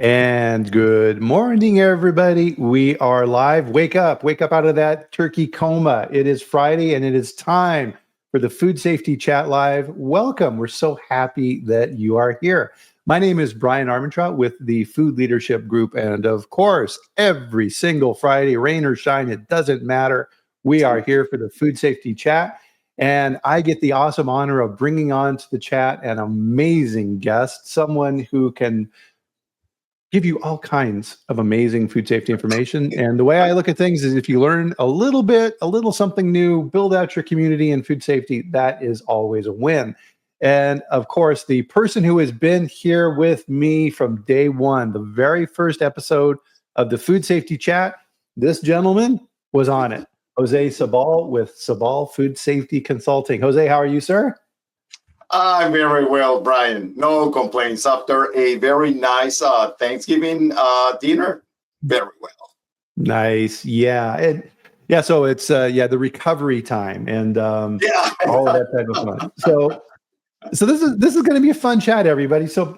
And good morning, everybody. We are live. Wake up out of that turkey coma. It is Friday and it is time for the Food Safety Chat Live. Welcome. We're so happy that you are here. My name is Brian Armentrout with the Food Leadership Group. And of course, every single Friday, rain or shine, it doesn't matter. We are here for the Food Safety Chat. And I get the awesome honor of bringing on to the chat an amazing guest, someone who can give you all kinds of amazing food safety information. And the way I look at things is if you learn a little something new, build out your community in food safety, that is always a win. And of course, the person who has been here with me from day one, the very first episode of the Food Safety Chat, this gentleman was on it. Jose Sabal with Sabal Food Safety Consulting. Jose, how are you, sir? I'm very well, Brian. No complaints. After a very nice Thanksgiving dinner, very well. Nice. Yeah. So it's the recovery time and all of that type of fun. So this is going to be a fun chat, everybody. So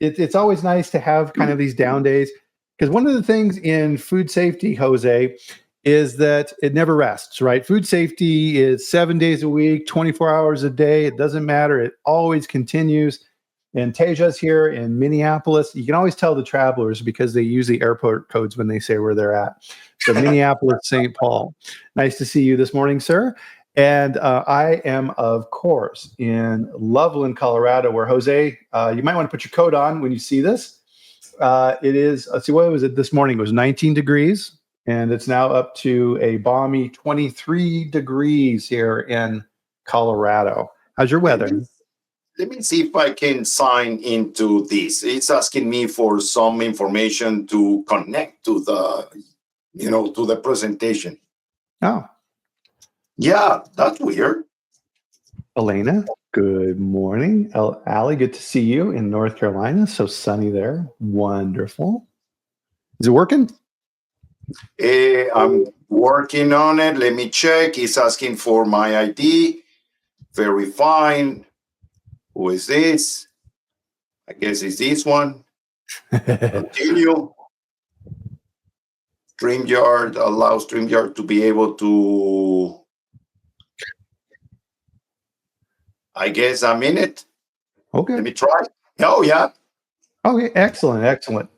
it's always nice to have kind of these down days, because one of the things in food safety, Jose, is that it never rests, right? Food safety is 7 days a week, 24 hours a day. It doesn't matter. It always continues. And Teja's here in Minneapolis. You can always tell the travelers because they use the airport codes when they say where they're at. So Minneapolis, St. Paul. Nice to see you this morning, sir. And I am, of course, in Loveland, Colorado, where Jose, you might want to put your coat on when you see this. It is, let's see, what was it this morning? It was 19 degrees. And it's now up to a balmy 23 degrees here in Colorado. How's your weather? Let me see if I can sign into this. It's asking me for some information to connect to the presentation. Oh. Yeah, that's weird. Elena, good morning. Allie, good to see you in North Carolina. So sunny there. Wonderful. Is it working? I'm working on it. Let me check. It's asking for my ID. Very fine. Who is this? I guess it's this one. Continue. StreamYard allows StreamYard to be able to, I guess I'm in it. Okay. Let me try. Oh, yeah. Okay, excellent.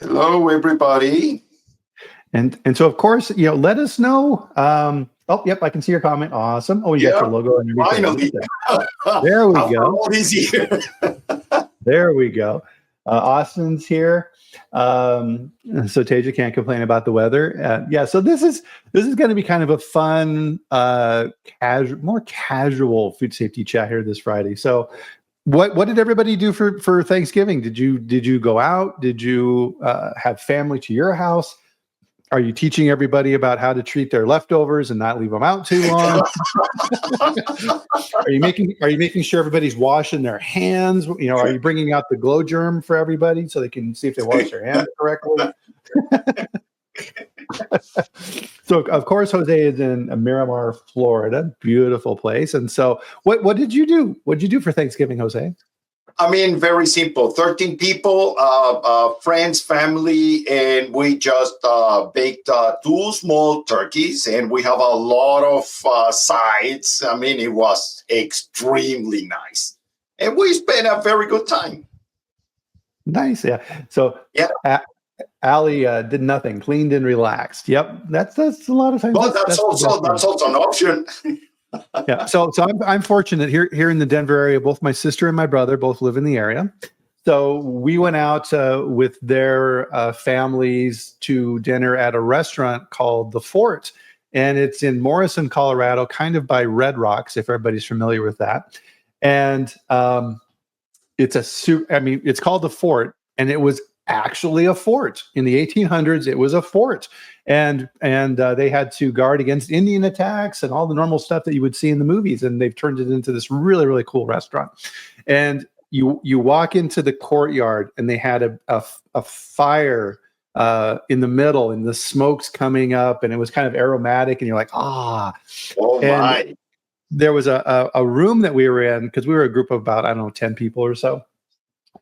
Hello, everybody. And so, of course, let us know. Yep, I can see your comment. Awesome. Oh, you got your logo underneath. Finally. There we go. All these years. There we go. Austin's here. So Teja can't complain about the weather. So this is going to be kind of a fun, more casual food safety chat here this Friday. So what did everybody do for Thanksgiving? Did you go out? Did you have family to your house? Are you teaching everybody about how to treat their leftovers and not leave them out too long? Are you making sure everybody's washing their hands? Are you bringing out the glow germ for everybody so they can see if they wash their hands correctly? So, of course, Jose is in Miramar, Florida, beautiful place. And so, what did you do? What did you do for Thanksgiving, Jose? I mean, very simple. 13 people, friends, family, and we just baked 2 small turkeys, and we have a lot of sides. I mean, it was extremely nice, and we spent a very good time. Nice, yeah. So, yeah. Allie did nothing, cleaned and relaxed. Yep, that's a lot of times. Well, that's also an option. Yeah, so I'm fortunate here in the Denver area. Both my sister and my brother both live in the area, so we went out with their families to dinner at a restaurant called The Fort, and it's in Morrison, Colorado, kind of by Red Rocks, if everybody's familiar with that. And it's called The Fort, and it was actually a fort in the 1800s. It was a fort, and they had to guard against Indian attacks and all the normal stuff that you would see in the movies. And they've turned it into this really, really cool restaurant. And you walk into the courtyard, and they had a fire in the middle, and the smoke's coming up, and it was kind of aromatic, and you're like, oh my. there was a room that we were in because we were a group of about, I don't know, 10 people or so.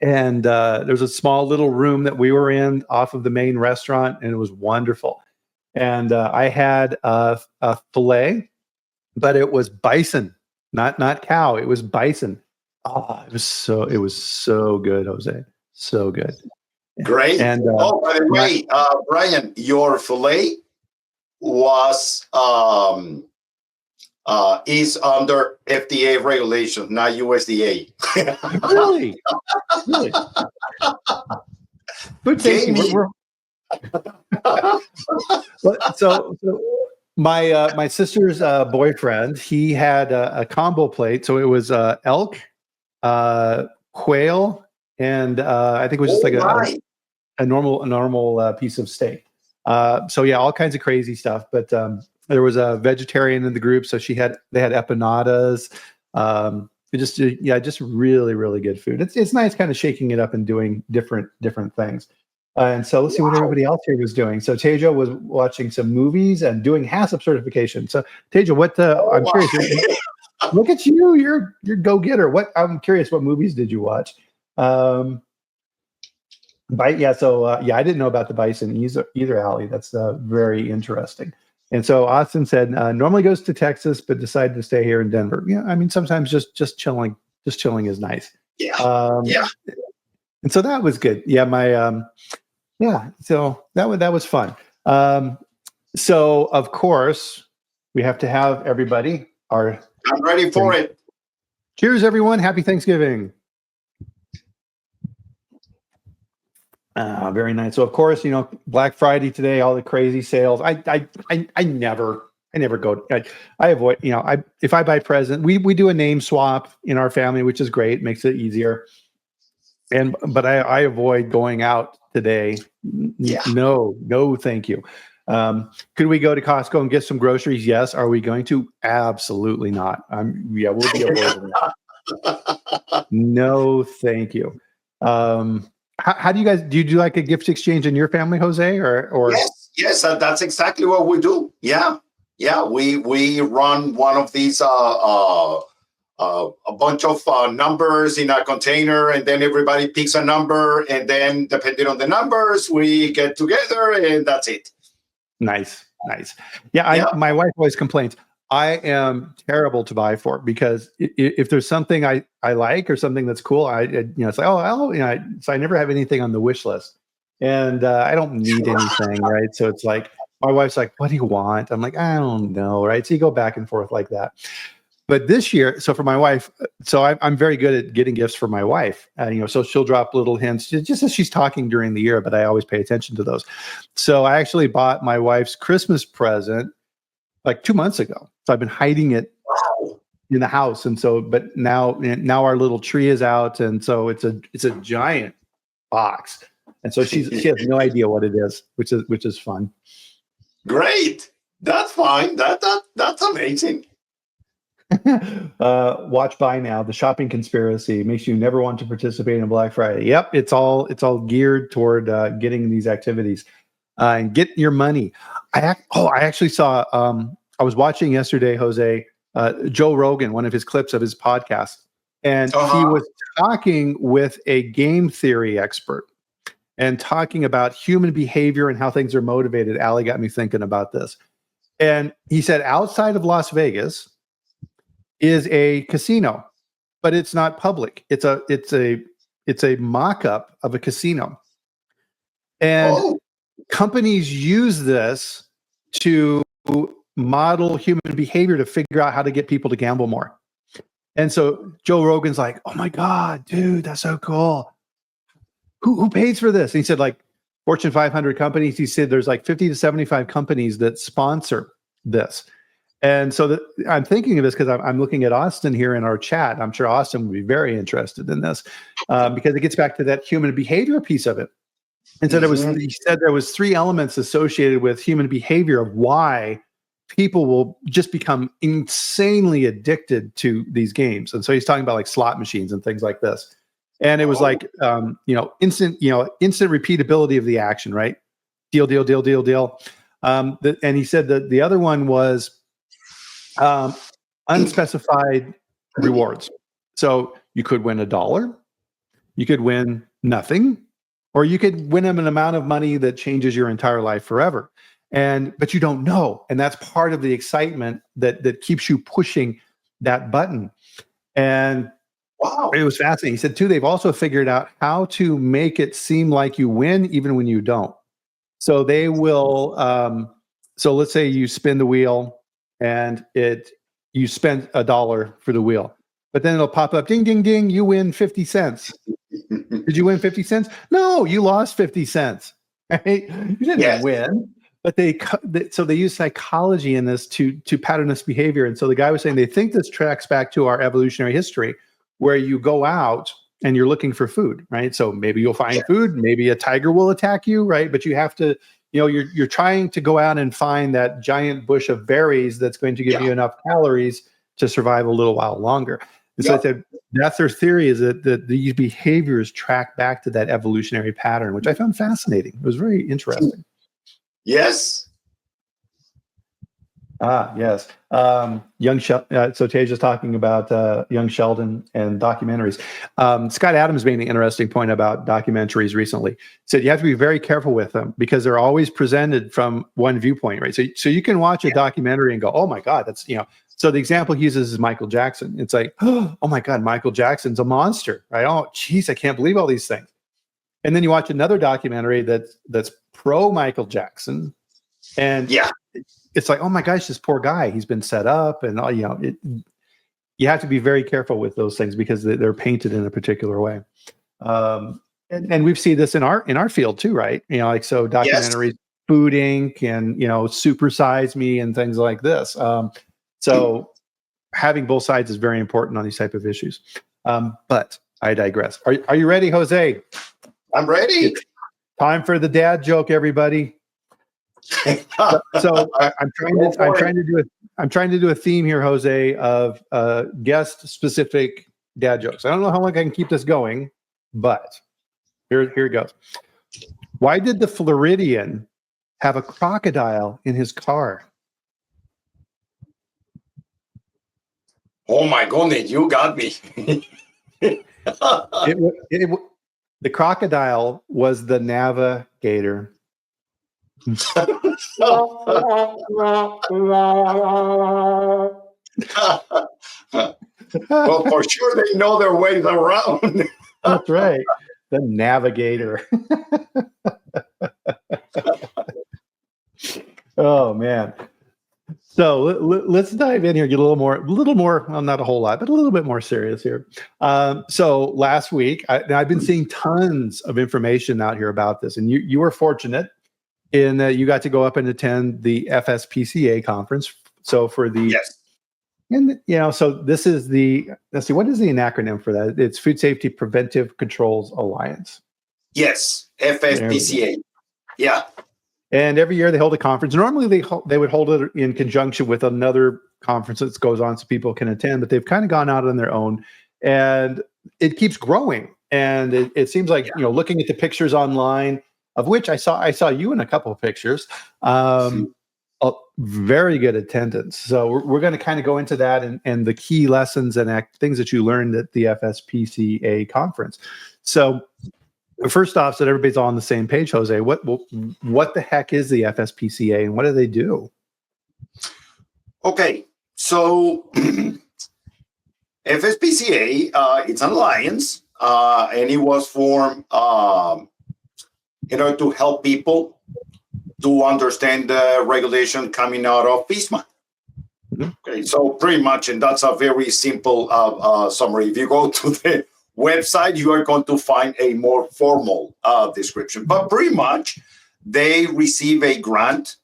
And there's a small little room that we were in off of the main restaurant, and it was wonderful. And I had a filet, but it was bison, not cow. It was bison. Oh, it was so good, Jose. So good. Great. And oh, by the way, Brian, your filet was is under FDA regulations, not USDA. Really? Really? Food safety. So my sister's boyfriend, he had a combo plate. So it was elk, quail, and I think it was just like a normal piece of steak. So yeah, all kinds of crazy stuff. But there was a vegetarian in the group, so they had empanadas. Just really, really good food. It's nice kind of shaking it up and doing different things. And so let's see what everybody else here was doing. So Tejo was watching some movies and doing HACCP certification. So Tejo, I'm curious. Look at you, you're go-getter. I'm curious, what movies did you watch? I didn't know about the bison either, Allie. That's very interesting. And so Austin said, normally goes to Texas, but decided to stay here in Denver. Yeah, I mean, sometimes just chilling is nice. Yeah. And so that was good. Yeah, so that was fun. So of course we have to have everybody. I'm ready for it. Cheers, everyone! Happy Thanksgiving. Very nice. So of course, Black Friday today, all the crazy sales. I never go. I avoid. If I buy present, we do a name swap in our family, which is great. Makes it easier. But I avoid going out today. Yeah. No, thank you. Could we go to Costco and get some groceries? Yes. Are we going to? Absolutely not. We'll be avoiding that. No, thank you. How do you guys do? You do like a gift exchange in your family, Jose? Or yes, that's exactly what we do. Yeah. We run one of these a bunch of numbers in a container, and then everybody picks a number, and then depending on the numbers, we get together, and that's it. Nice. Yeah. My wife always complains, I am terrible to buy for, because if there's something I like or something that's cool, it's like, so I never have anything on the wish list, and I don't need anything, right? So it's like, my wife's like, what do you want? I'm like, I don't know, right? So you go back and forth like that. But this year, so for my wife, so I'm very good at getting gifts for my wife. So she'll drop little hints just as she's talking during the year, but I always pay attention to those. So I actually bought my wife's Christmas present like 2 months ago. So I've been hiding it in the house, and so, but now our little tree is out, and so it's a giant box, and so she has no idea what it is, which is fun. Great, that's fine. That's amazing. Watch Buy Now, the shopping conspiracy makes you never want to participate in Black Friday. Yep, it's all geared toward getting these activities and get your money. I actually saw. I was watching yesterday, Jose, Joe Rogan, one of his clips of his podcast, and he was talking with a game theory expert and talking about human behavior and how things are motivated. Allie got me thinking about this, and he said outside of Las Vegas is a casino, but it's not public. It's a mock-up of a casino. And companies use this to model human behavior to figure out how to get people to gamble more. And so Joe Rogan's like, oh my God, dude, that's so cool. Who pays for this? And he said, like, Fortune 500 companies. He said there's like 50 to 75 companies that sponsor this. And so I'm thinking of this because I'm looking at Austin here in our chat. I'm sure Austin would be very interested in this because it gets back to that human behavior piece of it. And so he said there was 3 elements associated with human behavior of why people will just become insanely addicted to these games. And so he's talking about like slot machines and things like this. And it was like, instant repeatability of the action, right? Deal. And he said that the other one was unspecified rewards. So you could win $1, you could win nothing, or you could win an amount of money that changes your entire life forever. But you don't know. And that's part of the excitement that keeps you pushing that button. And Wow. it was fascinating. He said, too, they've also figured out how to make it seem like you win even when you don't. So they will, so let's say you spin the wheel and you spent $1 for the wheel, but then it'll pop up, ding, ding, ding, you win 50 cents. Did you win 50 cents? No, you lost 50 cents. Right? You didn't win. But so they use psychology in this to pattern this behavior. And so the guy was saying they think this tracks back to our evolutionary history, where you go out and you're looking for food, right? So maybe you'll find food, maybe a tiger will attack you, right? But you have to, you're trying to go out and find that giant bush of berries that's going to give you enough calories to survive a little while longer. And so I said, that's their theory, is that these behaviors track back to that evolutionary pattern, which I found fascinating. It was very interesting. Yes. Yes. So Tay's just talking about young Sheldon and documentaries. Scott Adams made an interesting point about documentaries recently. Said you have to be very careful with them because they're always presented from one viewpoint, right? So you can watch a documentary and go, oh my God, that's, so the example he uses is Michael Jackson. It's like, oh my God, Michael Jackson's a monster, right? Oh, geez, I can't believe all these things. And then you watch another documentary that's pro Michael Jackson, and it's like, oh my gosh, this poor guy, he's been set up, and you have to be very careful with those things because they're painted in a particular way. And we've seen this in our field too, right? So documentaries, Food Inc. and Super Size Me and things like this. So having both sides is very important on these type of issues. But I digress. Are you ready, Jose? I'm ready. It's time for the dad joke, everybody. So I'm trying to do a theme here, Jose, of guest specific dad jokes. I don't know how long I can keep this going, but here it goes. Why did the Floridian have a crocodile in his car? Oh my goodness, you got me. The crocodile was the navigator. Well, for sure they know their ways around. That's right. The navigator. Oh man. So let's dive in here, get a little more, well, not a whole lot, but a little bit more serious here. So last week, I've been seeing tons of information out here about this, and you were fortunate in that you got to go up and attend the FSPCA conference. So for the so this is let's see, what is the acronym for that? It's Food Safety Preventive Controls Alliance. Yes, FSPCA. Yeah. And every year they hold a conference. Normally they would hold it in conjunction with another conference that goes on so people can attend, but they've kind of gone out on their own, and it keeps growing. And it seems like, looking at the pictures online, of which I saw you in a couple of pictures, very good attendance. So we're going to kind of go into that and the key lessons and things that you learned at the FSPCA conference. So first off, so that everybody's all on the same page, Jose, what the heck is the FSPCA and what do they do? Okay, so FSPCA, it's an alliance, and it was formed in order to help people to understand the regulation coming out of FSMA. Okay, so pretty much, and that's a very simple summary. If you go to the website, you are going to find a more formal description. But pretty much, they receive a grant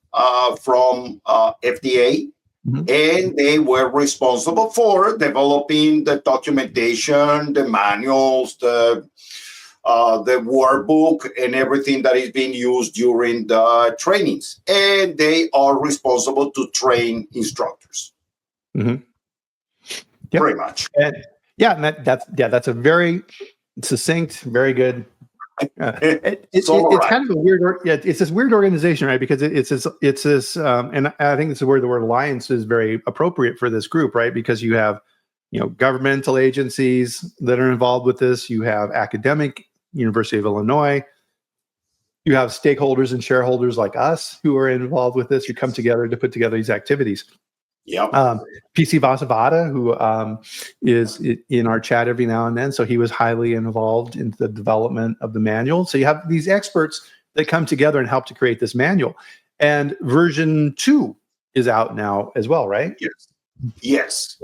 from FDA, and they were responsible for developing the documentation, the manuals, the workbook, and everything that is being used during the trainings. And they are responsible to train instructors. Yep. Pretty much. And that's a very succinct, very good It's Summarize. kind of a weird, it's this weird organization, right? Because it's this, and I think this is where the word alliance is very appropriate for this group, right? Because you have, governmental agencies that are involved with this. You have academic, University of Illinois. You have stakeholders and shareholders like us who are involved with this, who come together to put together these activities. Yep. PC Vasavada, who is in our chat every now and then, so he was highly involved in the development of the manual. So you have these experts that come together and help to create this manual. And version 2 is out now as well, right? Yes.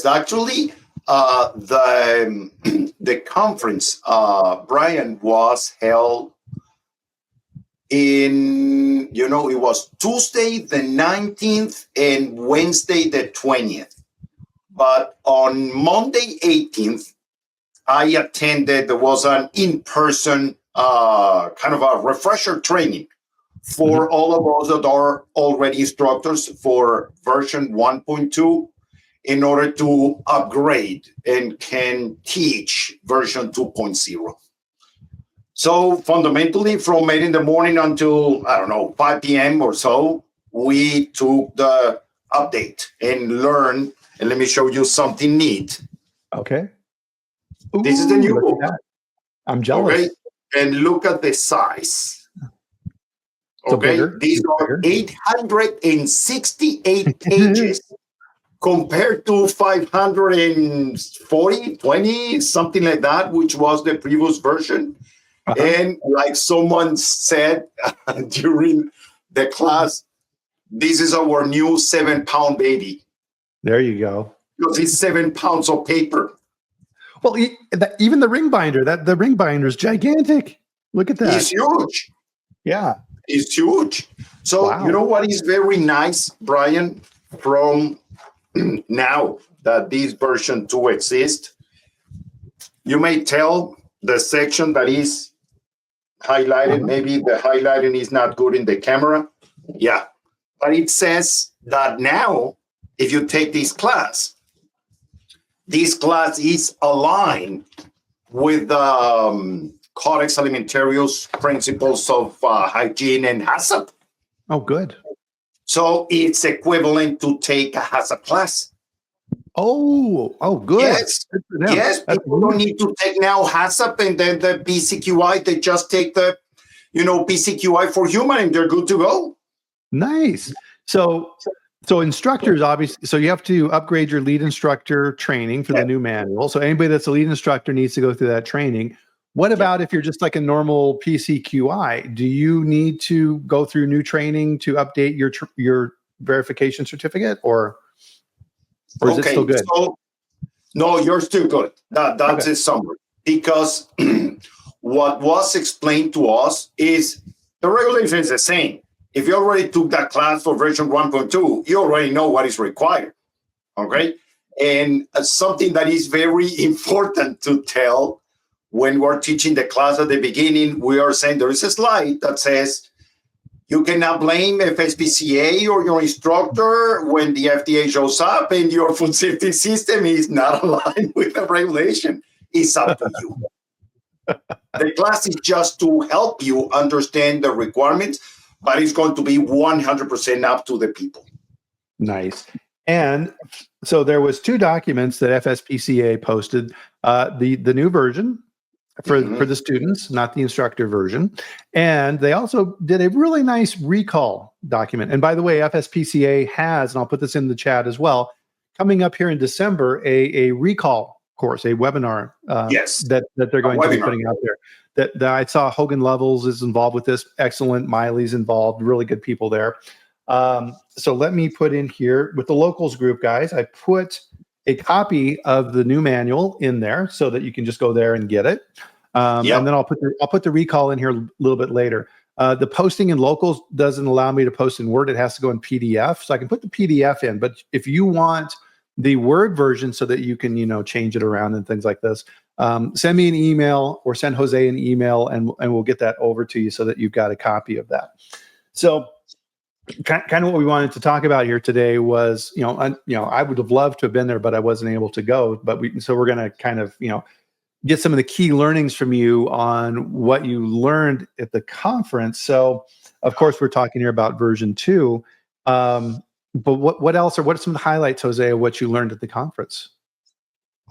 Actually, the conference, Brian, was held in, it was Tuesday the 19th and Wednesday the 20th. But on Monday 18th, I attended, there was an in-person kind of a refresher training for all of us that are already instructors for version 1.2 in order to upgrade and can teach version 2.0. So fundamentally, from 8 in the morning until, 5 p.m. or so, we took the update and learned. And let me show you something neat. Okay. This is the new book. I'm jealous. Okay. And look at the size. Okay. These are 868 pages compared to 540, 20, something like that, which was the previous version. And like someone said during the class, this is our new 7-pound baby. There you go. Because it's 7 pounds of paper. Well, even the ring binder, the ring binder is gigantic. Look at that. It's huge. Yeah. It's huge. So You know what is very nice, Brian, from now that this version 2 exists? You may tell the section that is highlighted. Maybe the highlighting is not good in the camera. Yeah. But it says that now, if you take this class is aligned with Codex Alimentarius principles of hygiene and HACCP. Oh, good. So it's equivalent to take a HACCP class. Oh, good. Yes. People don't need to take now HACCP and then the PCQI. They just take the, PCQI for human and they're good to go. Nice. So instructors, obviously, so you have to upgrade your lead instructor training for the new manual. So anybody that's a lead instructor needs to go through that training. What about if you're just like a normal PCQI? Do you need to go through new training to update your verification certificate, or is it still good? So, no, you're still good. That's a summary. Because what was explained to us is the regulation is the same. If you already took that class for version 1.2, you already know what is required. Okay? And something that is very important to tell when we're teaching the class at the beginning, we are saying there is a slide that says you cannot blame FSPCA or your instructor when the FDA shows up and your food safety system is not aligned with the regulation. It's up to you. The class is just to help you understand the requirements, but it's going to be 100% up to the people. Nice. And so there was 2 documents that FSPCA posted, the new version for the students, not the instructor version. And they also did a really nice recall document. And by the way, FSPCA has, and I'll put this in the chat as well, coming up here in December, a recall course, a webinar that they're going to be putting out there. That I saw Hogan Levels is involved with this. Excellent. Miley's involved. Really good people there. So let me put in here with the locals group, guys. I put a copy of the new manual in there so that you can just go there and get it. And then I'll put the recall in here a little bit later. The posting in locals doesn't allow me to post in Word. It has to go in PDF. So I can put the PDF in, but if you want the Word version so that you can, change it around and things like this, send me an email or send Jose an email and we'll get that over to you so that you've got a copy of that. So kind of what we wanted to talk about here today was, I would have loved to have been there, but I wasn't able to go. But we're going to kind of, get some of the key learnings from you on what you learned at the conference. So, of course, we're talking here about version 2. But what else, or what are some of the highlights, Jose, of what you learned at the conference?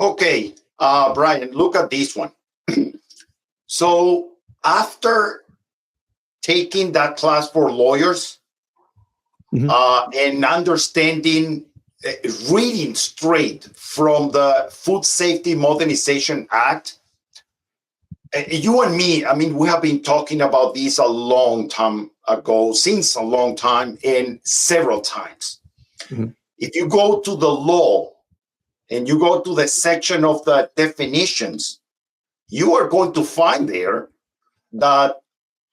Okay, Brian, look at this one. So after taking that class for lawyers, and understanding, reading straight from the Food Safety Modernization Act, you and me, I mean, we have been talking about this a long time ago, since a long time, and several times. If you go to the law and you go to the section of the definitions, you are going to find there that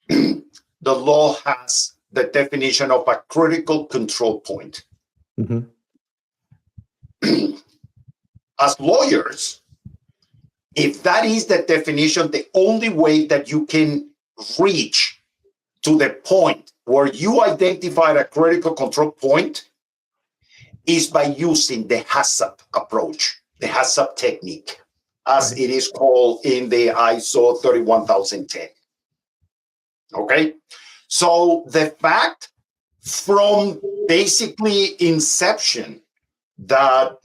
the law has the definition of a critical control point. As lawyers, if that is the definition, the only way that you can reach to the point where you identified a critical control point is by using the HACCP approach, the HACCP technique, as it is called in the ISO 31010. Okay? So the fact from basically inception that,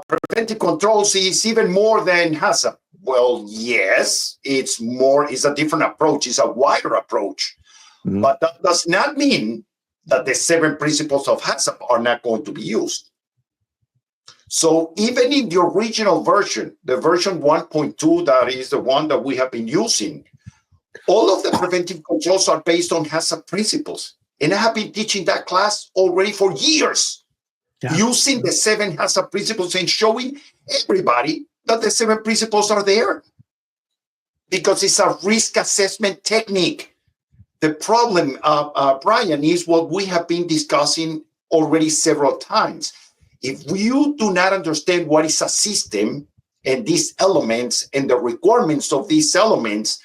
preventive controls is even more than HACCP. Well, yes, it's a different approach, it's a wider approach. But that does not mean that the 7 principles of HACCP are not going to be used. So even in the original version, the version 1.2, that is the one that we have been using, all of the preventive controls are based on HACCP principles. And I have been teaching that class already for years, using the 7 HACCP principles and showing everybody that the 7 principles are there. Because it's a risk assessment technique. The problem, Brian, is what we have been discussing already several times. If you do not understand what is a system and these elements and the requirements of these elements,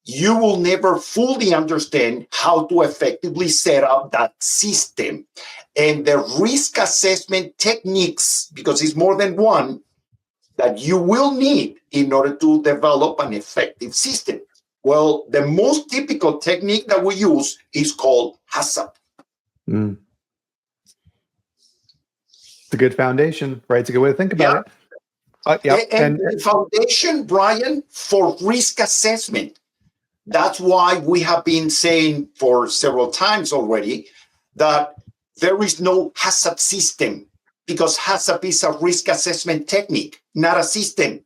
you will never fully understand how to effectively set up that system. And the risk assessment techniques, because it's more than one, that you will need in order to develop an effective system. Well, the most typical technique that we use is called HACCP. It's a good foundation, right? It's a good way to think about it. And the foundation, Brian, for risk assessment. That's why we have been saying for several times already that there is no HACCP system, because HACCP is a risk assessment technique, not a system.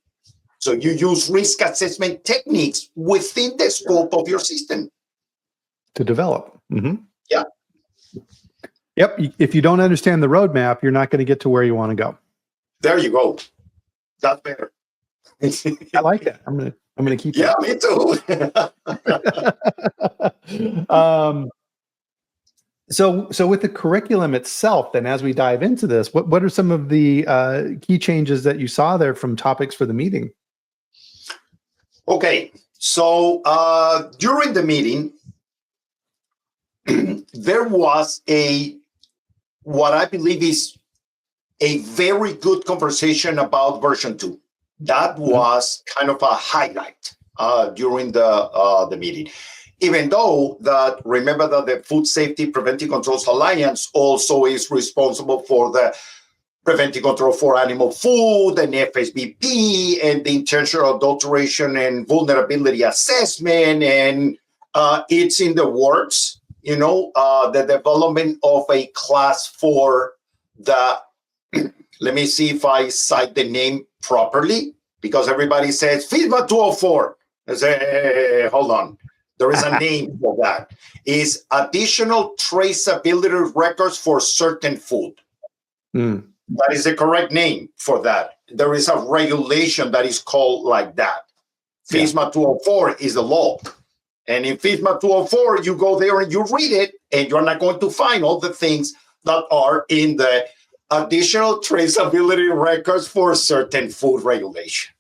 So you use risk assessment techniques within the scope of your system to develop. Yep. If you don't understand the roadmap, you're not going to get to where you want to go. There you go. That's better. I like that. I'm gonna keep that. Yeah, me too. So with the curriculum itself, then, as we dive into this, what are some of the key changes that you saw there from topics for the meeting? Okay, so during the meeting, there was what I believe is a very good conversation about version 2. That was kind of a highlight during the meeting. Even though remember that the Food Safety Preventive Controls Alliance also is responsible for the preventive control for animal food and FSBP and the intentional adulteration and vulnerability assessment. And it's in the works, the development of a class for the, let me see if I cite the name properly, because everybody says FSPCA 204. I say, hey, hold on. There is a name for that. Is additional traceability records for certain food. That is the correct name for that. There is a regulation that is called like that. FSPCA 204 is the law. And in FSPCA 204, you go there and you read it, and you're not going to find all the things that are in the additional traceability records for certain food regulation.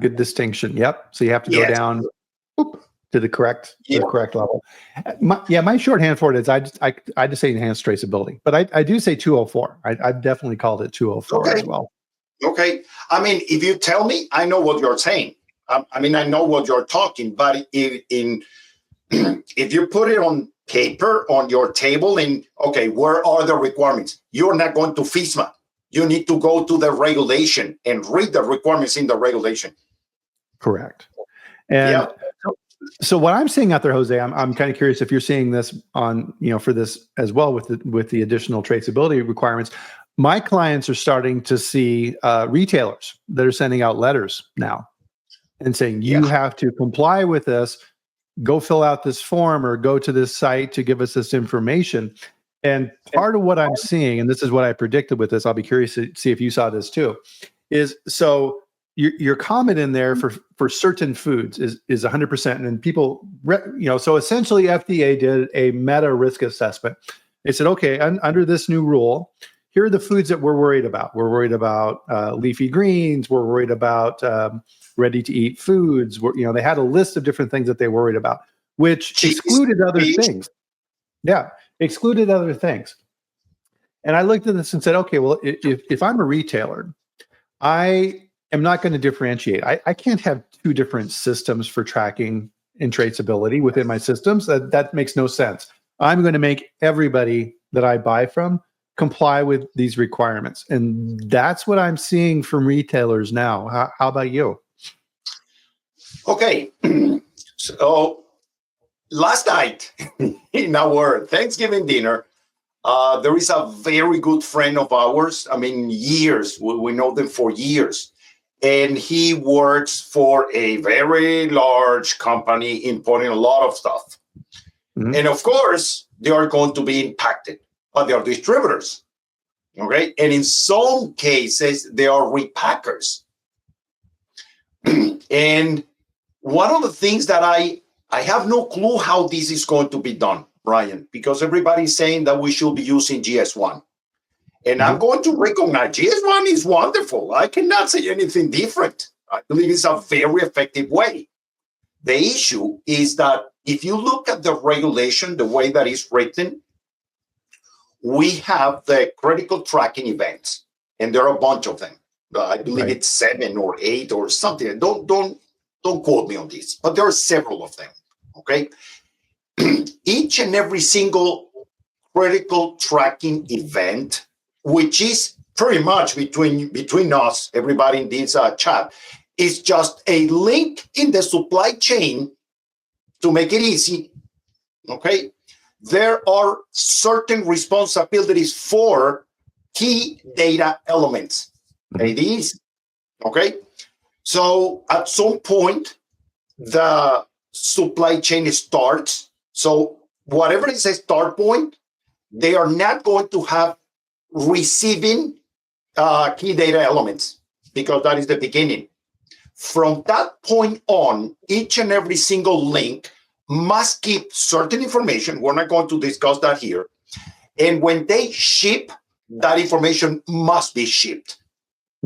Good distinction. Yep. So you have to go down to the correct level. My shorthand for it is I just say enhanced traceability, but I do say 204. I've definitely called it 204 as well. Okay. I mean, if you tell me, I know what you're saying. I mean, I know what you're talking, but if you put it on paper on your table and, okay, where are the requirements? You're not going to FSMA. You need to go to the regulation and read the requirements in the regulation. Correct. And so what I'm seeing out there, Jose, I'm kind of curious if you're seeing this on, for this as well with the additional traceability requirements. My clients are starting to see retailers that are sending out letters now and saying, you have to comply with this, go fill out this form or go to this site to give us this information. And part of what I'm seeing, and this is what I predicted with this, I'll be curious to see if you saw this too, is so your comment in there for certain foods is 100%. And then people, so essentially FDA did a meta risk assessment. They said, okay, under this new rule, here are the foods that we're worried about. We're worried about leafy greens. We're worried about ready-to-eat foods. They had a list of different things that they worried about, which excluded other things. Yeah, excluded other things. And I looked at this and said, okay, well, if I'm a retailer, I am not going to differentiate. I can't have two different systems for tracking and traceability within my systems. That makes no sense. I'm going to make everybody that I buy from comply with these requirements. And that's what I'm seeing from retailers now. How about you? Okay. So last night in our Thanksgiving dinner, there is a very good friend of ours. I mean, years. We know them for years. And he works for a very large company importing a lot of stuff. Mm-hmm. And of course, they are going to be impacted, but they are distributors. Okay. And in some cases, they are repackers. And one of the things that I have no clue how this is going to be done, Brian, because everybody's saying that we should be using GS1. And I'm going to recognize GS1 is wonderful. I cannot say anything different. I believe it's a very effective way. The issue is that if you look at the regulation, the way that it's written, we have the critical tracking events, and there are a bunch of them. I believe it's 7 or 8 or something. Don't quote me on this, but there are several of them. Okay, each and every single critical tracking event, which is pretty much between us, everybody in this chat, is just a link in the supply chain to make it easy. Okay, there are certain responsibilities for key data elements. It is okay. So at some point, the supply chain starts. So whatever is a start point, they are not going to have receiving key data elements because that is the beginning. From that point on, each and every single link must keep certain information. We're not going to discuss that here. And when they ship, that information must be shipped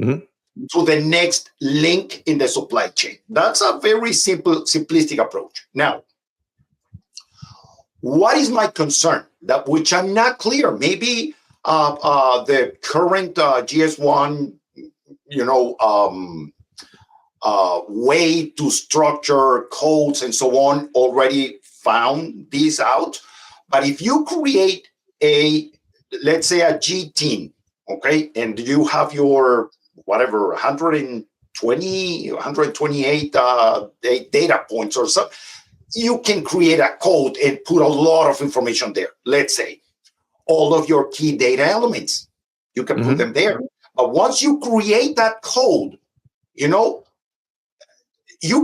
to the next link in the supply chain. That's a very simplistic approach. Now, what is my concern? That which I'm not clear. Maybe the current GS1, way to structure codes and so on already found this out. But if you create let's say a G team, okay, and you have your whatever 128 data points or something, you can create a code and put a lot of information there. Let's say all of your key data elements, you can put them there. But once you create that code, you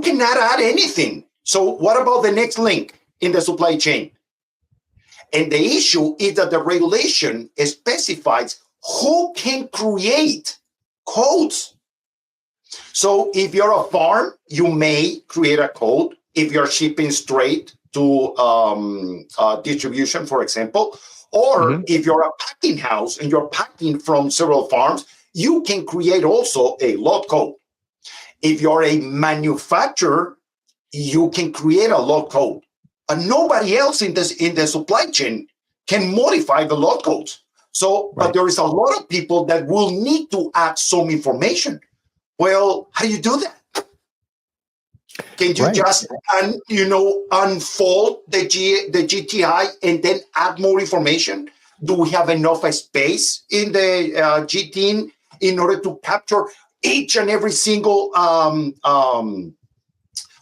cannot add anything. So what about the next link in the supply chain? And the issue is that the regulation specifies who can create codes. So if you're a farm, you may create a code. If you're shipping straight to distribution, for example, or if you're a packing house and you're packing from several farms, you can create also a lot code. If you're a manufacturer, you can create a lot code. But nobody else in the supply chain can modify the lot codes. So, Right. but there is a lot of people that will need to add some information. Well, how do you do that? Can you Right. just unfold the GTI and then add more information? Do we have enough space in the GTIN in order to capture each and every single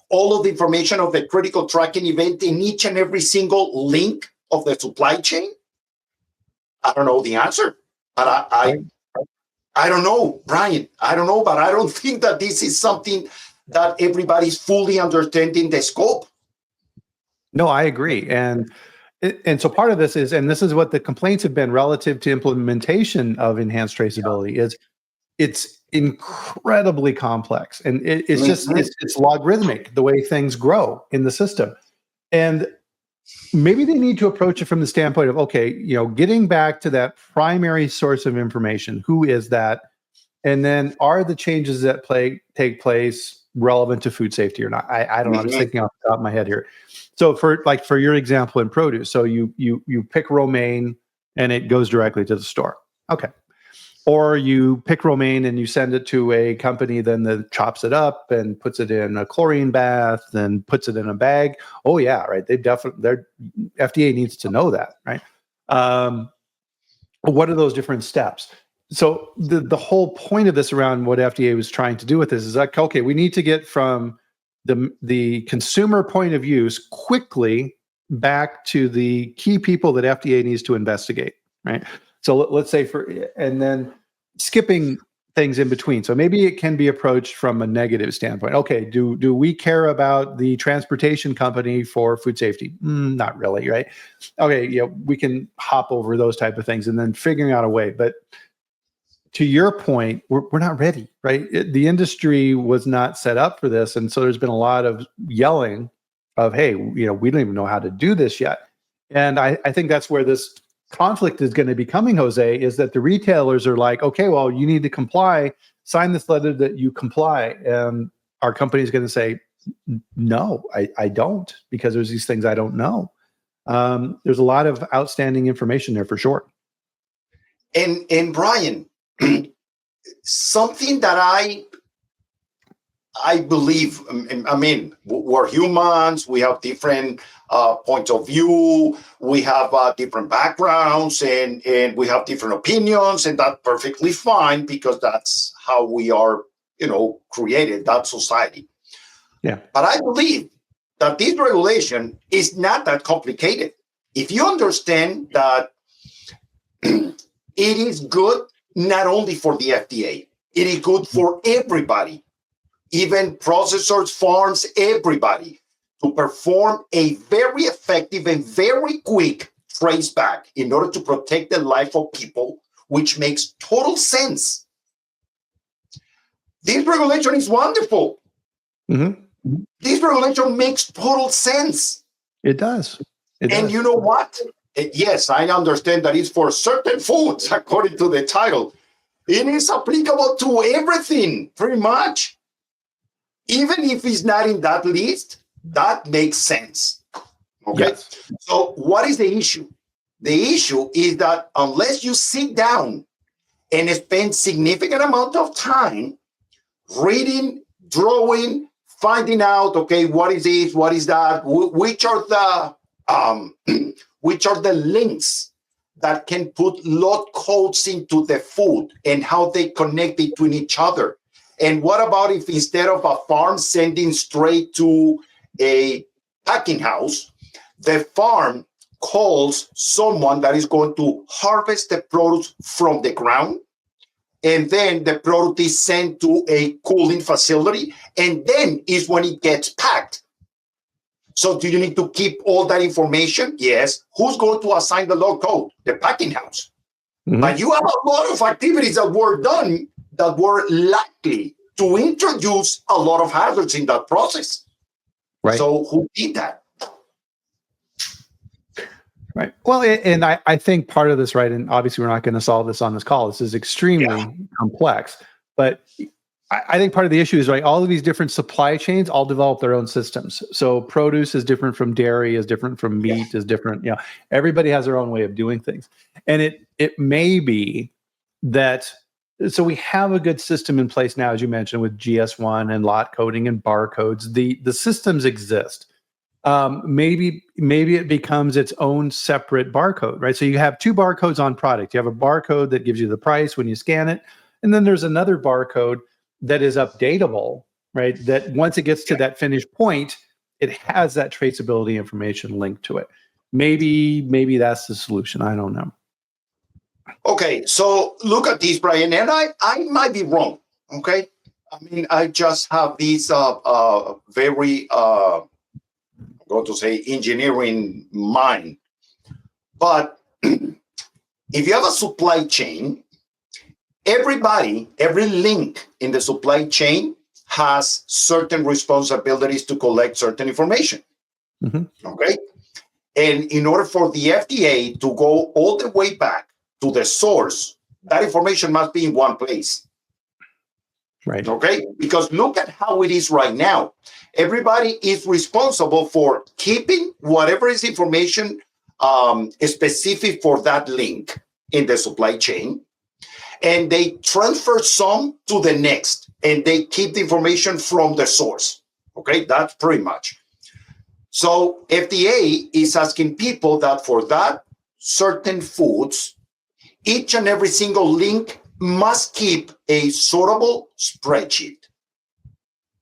all of the information of the critical tracking event in each and every single link of the supply chain? I don't know the answer, but I don't know, Brian. I don't know, but I don't think that this is something that everybody's fully understanding the scope. No, I agree. And so part of this is, and this is what the complaints have been relative to implementation of enhanced traceability, is it's incredibly complex, and it's just it's logarithmic the way things grow in the system. And maybe they need to approach it from the standpoint of, okay, getting back to that primary source of information. Who is that? And then are the changes that take place relevant to food safety or not? I don't know. I'm just thinking off the top of my head here. So for your example in produce, so you pick romaine and it goes directly to the store. Okay. Or you pick romaine and you send it to a company then that chops it up and puts it in a chlorine bath and puts it in a bag. Oh yeah, right. Their FDA needs to know that, right? What are those different steps? So the whole point of this around what FDA was trying to do with this is like, okay, we need to get from the consumer point of view quickly back to the key people that FDA needs to investigate, right? So let's say and then skipping things in between. So maybe it can be approached from a negative standpoint. Okay, do we care about the transportation company for food safety? Not really, right? Okay, we can hop over those type of things and then figuring out a way. But to your point, we're not ready, right? The industry was not set up for this, and so there's been a lot of yelling of, "Hey, we don't even know how to do this yet." And I think that's where this conflict is going to be coming, Jose, is that the retailers are like, "Okay, well, you need to comply. Sign this letter that you comply," and our company is going to say, "No, I don't, because there's these things I don't know." There's a lot of outstanding information there for sure. And Brian, something that I believe, I mean, we're humans, we have different points of view, we have different backgrounds, and we have different opinions, and that's perfectly fine because that's how we are, created, that society. Yeah. But I believe that this regulation is not that complicated. If you understand that it is good not only for the FDA, it is good for everybody, even processors, farms, everybody, to perform a very effective and very quick trace back in order to protect the life of people, which makes total sense. This regulation is wonderful. Mm-hmm. This regulation makes total sense. It does. And you know what? Yes, I understand that it's for certain foods, according to the title. It is applicable to everything, pretty much. Even if it's not in that list, that makes sense. Okay? Yes. So what is the issue? The issue is that unless you sit down and spend significant amount of time reading, drawing, finding out, okay, what is this, what is that, which are the links that can put lot codes into the food and how they connect between each other. And what about if instead of a farm sending straight to a packing house, the farm calls someone that is going to harvest the produce from the ground, and then the product is sent to a cooling facility, and then is when it gets packed. So do you need to keep all that information? Yes. Who's going to assign the log code? The packing house. Mm-hmm. But you have a lot of activities that were done that were likely to introduce a lot of hazards in that process. Right. So who did that? Right. Well, and I think part of this, right, and obviously we're not going to solve this on this call. This is extremely complex. But I think part of the issue is, right, all of these different supply chains all develop their own systems. So produce is different from dairy, is different from meat, is different. You know, everybody has their own way of doing things. And it may be that, so we have a good system in place now, as you mentioned, with GS1 and lot coding and barcodes. The systems exist. Maybe it becomes its own separate barcode, right? So you have two barcodes on product. You have a barcode that gives you the price when you scan it, and then there's another barcode that is updatable, right? That once it gets to that finished point, it has that traceability information linked to it. Maybe that's the solution. I don't know. Okay, so look at this, Brian, and I might be wrong. Okay, I mean, I just have these very I'm going to say engineering mind, but if you have a supply chain, every link in the supply chain has certain responsibilities to collect certain information. Mm-hmm. Okay. And in order for the FDA to go all the way back to the source, that information must be in one place. Right. Okay. Because look at how it is right now. Everybody is responsible for keeping whatever is information specific for that link in the supply chain. And they transfer some to the next, and they keep the information from the source. Okay, that's pretty much. So FDA is asking people that for that certain foods, each and every single link must keep a sortable spreadsheet.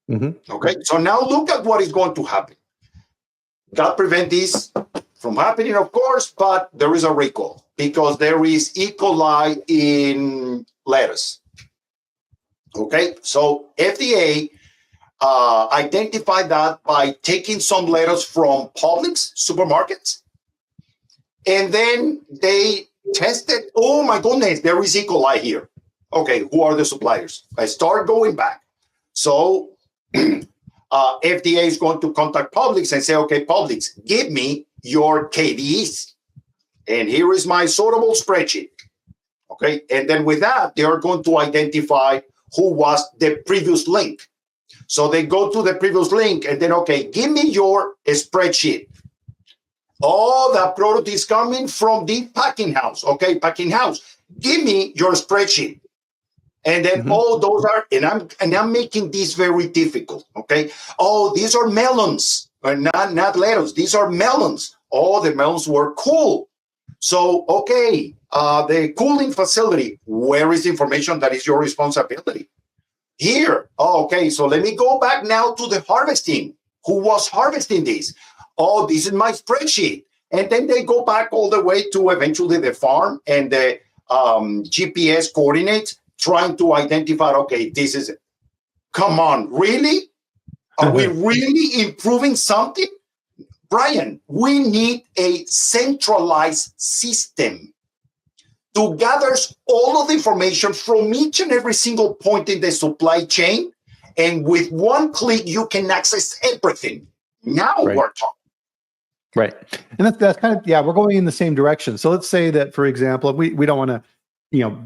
Mm-hmm. Okay, so now look at what is going to happen. God prevent this from happening, of course, but there is a recall because there is E. coli in lettuce. Okay, so FDA identified that by taking some lettuce from Publix supermarkets, and then they tested, oh my goodness, there is E. coli here. Okay, who are the suppliers? I start going back. So FDA is going to contact Publix and say, okay, Publix, give me your KDEs. And here is my sortable spreadsheet. Okay. And then with that, they are going to identify who was the previous link. So they go to the previous link and then, okay, give me your spreadsheet. Oh, that product is coming from the packing house. Okay, packing house, give me your spreadsheet. And then, those are, and I'm making this very difficult. Okay. Oh, these are melons, or not lettuce. These are melons. Oh, the melons were cool. So, okay, the cooling facility, where is the information that is your responsibility? Here. Oh, okay, so let me go back now to the harvesting. Who was harvesting this? Oh, this is my spreadsheet. And then they go back all the way to eventually the farm and the GPS coordinates, trying to identify, okay, this is it. Come on, really? Are we really improving something? Brian, we need a centralized system to gather all of the information from each and every single point in the supply chain. And with one click, you can access everything. Now we're talking. Right. And that's kind of, yeah, we're going in the same direction. So let's say that, for example, we don't want to,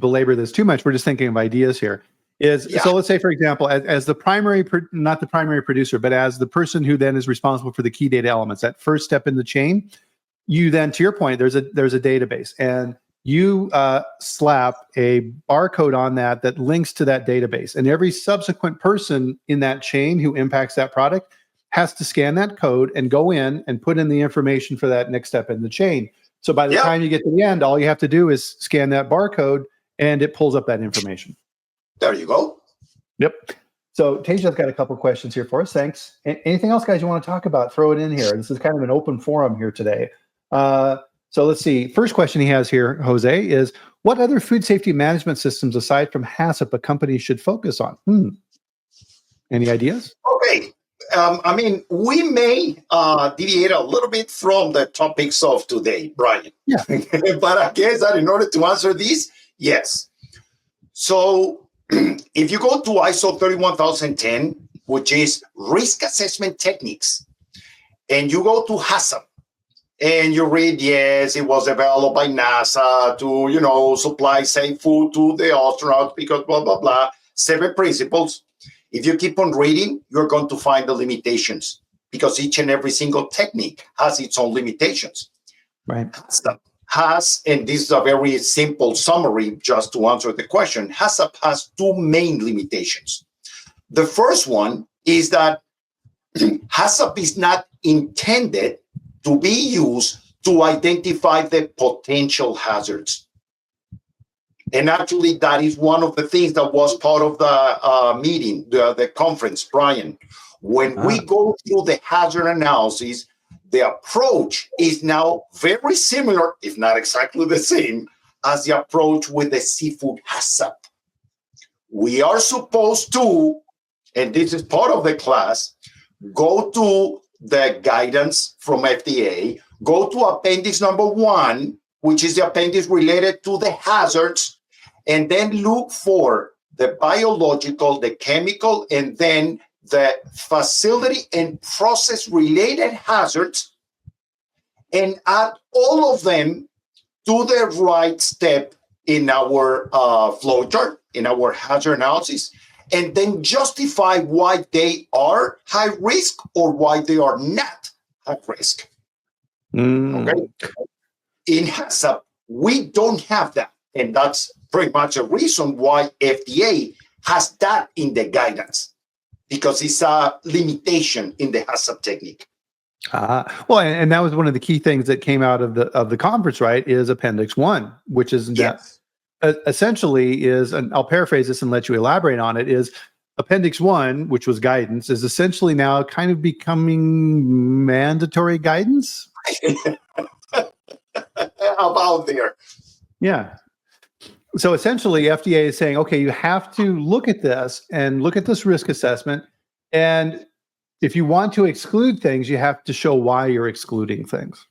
belabor this too much. We're just thinking of ideas here. So let's say, for example, as the primary, not the primary producer, but as the person who then is responsible for the key data elements, that first step in the chain, you then, to your point, there's a database, and you slap a barcode on that links to that database. And every subsequent person in that chain who impacts that product has to scan that code and go in and put in the information for that next step in the chain. So by the time you get to the end, all you have to do is scan that barcode and it pulls up that information. There you go. Yep. So Teja's got a couple questions here for us. Thanks. Anything else, guys, you want to talk about? Throw it in here. This is kind of an open forum here today. So let's see. First question he has here, Jose, is what other food safety management systems aside from HACCP a company should focus on? Any ideas? Okay. We may deviate a little bit from the topics of today, Brian. Yeah. But I guess that in order to answer this, yes. So if you go to ISO 31010, which is risk assessment techniques, and you go to HACCP, and you read, yes, it was developed by NASA to, supply safe food to the astronauts because blah, blah, blah, 7 principles. If you keep on reading, you're going to find the limitations because each and every single technique has its own limitations. Right. And this is a very simple summary just to answer the question, HACCP has two main limitations. The first one is that HACCP is not intended to be used to identify the potential hazards. And actually, that is one of the things that was part of the meeting, the conference, Brian. When we go through the hazard analysis, the approach is now very similar, if not exactly the same, as the approach with the seafood HACCP. We are supposed to, and this is part of the class, go to the guidance from FDA, go to appendix number 1, which is the appendix related to the hazards, and then look for the biological, the chemical, and then the facility and process related hazards, and add all of them to the right step in our flowchart, in our hazard analysis, and then justify why they are high risk or why they are not high risk. Okay. In HACCP, we don't have that. And that's pretty much a reason why FDA has that in the guidance, because it's a limitation in the HACCP technique. Well, and that was one of the key things that came out of the conference, right? Is Appendix 1, which is essentially is, and I'll paraphrase this and let you elaborate on it, is Appendix 1, which was guidance, is essentially now kind of becoming mandatory guidance. About there. Yeah. So essentially, FDA is saying, okay, you have to look at this and look at this risk assessment. And if you want to exclude things, you have to show why you're excluding things.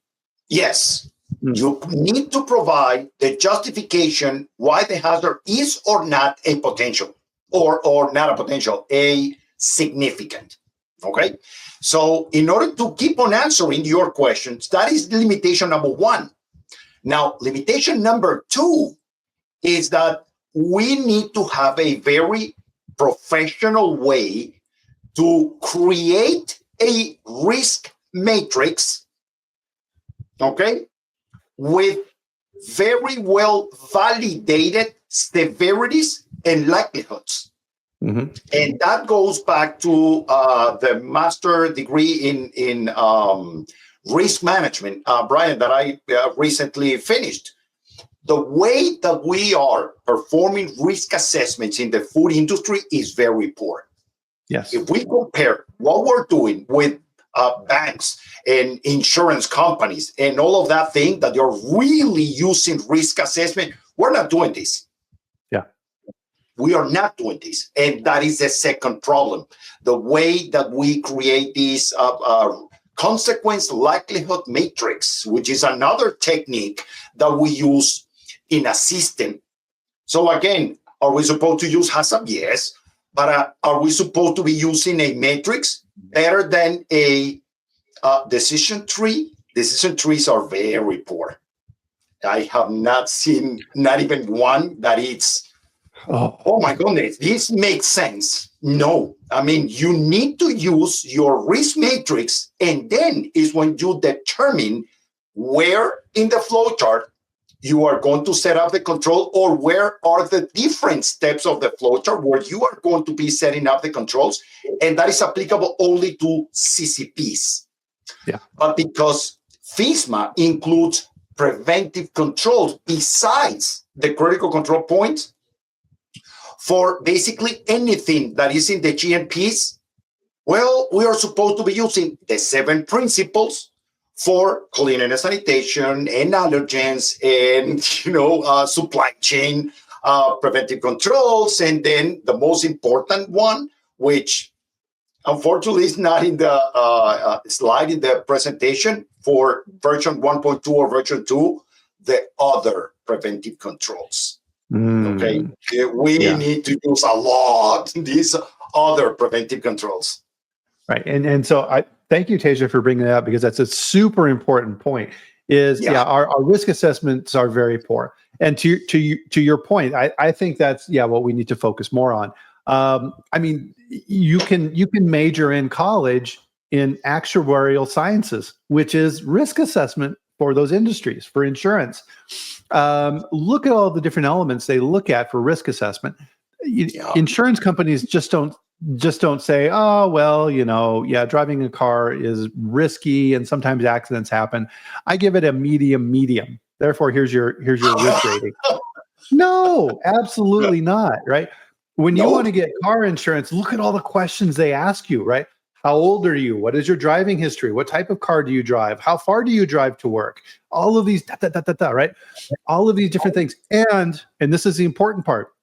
Yes. You need to provide the justification why the hazard is or not a potential, or not a potential, a significant. Okay? So in order to keep on answering your questions, that is limitation number 1. Now, limitation number 2 is that we need to have a very professional way to create a risk matrix, okay, with very well validated severities and likelihoods. And that goes back to the master degree in risk management, Brian, that I recently finished. The way that we are performing risk assessments in the food industry is very poor. Yes. If we compare what we're doing with banks and insurance companies and all of that thing that you're really using risk assessment, we're not doing this. Yeah. We are not doing this. And that is the second problem. The way that we create this consequence likelihood matrix, which is another technique that we use in a system. So again, are we supposed to use HACCP? Yes. But are we supposed to be using a matrix better than a decision tree? Decision trees are very poor. I have not seen not even one that it's, oh my goodness, this makes sense. No, I mean, you need to use your risk matrix, and then is when you determine where in the flowchart you are going to set up the control, or where are the different steps of the flowchart where you are going to be setting up the controls, and that is applicable only to CCPs. Yeah. But because FSMA includes preventive controls besides the critical control points, for basically anything that is in the GMPs, well, we are supposed to be using the 7 principles for cleaning and sanitation and allergens and, supply chain preventive controls. And then the most important one, which unfortunately is not in the slide in the presentation for version 1.2 or version 2, the other preventive controls. Okay, we need to use a lot these other preventive controls. Right, and so I thank you, Tasia, for bringing that up, because that's a super important point. Our risk assessments are very poor, and to your point, I think that's what we need to focus more on. I mean, you can major in college in actuarial sciences, which is risk assessment for those industries, for insurance. Look at all the different elements they look at for risk assessment. Insurance companies just don't say, oh, well, yeah, driving a car is risky and sometimes accidents happen. I give it a medium. Therefore, here's your risk rating. No, absolutely not, right? When you want to get car insurance, look at all the questions they ask you, right? How old are you? What is your driving history? What type of car do you drive? How far do you drive to work? All of these, right? All of these different things. And this is the important part,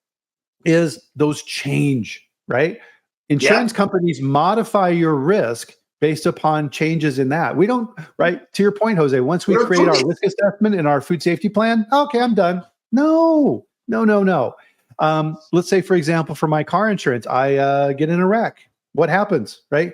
is those change, right? Insurance companies modify your risk based upon changes in that. We don't, right? To your point, Jose, once we create our risk assessment in our food safety plan, okay, I'm done. No. Let's say, for example, for my car insurance, I get in a wreck. What happens, right?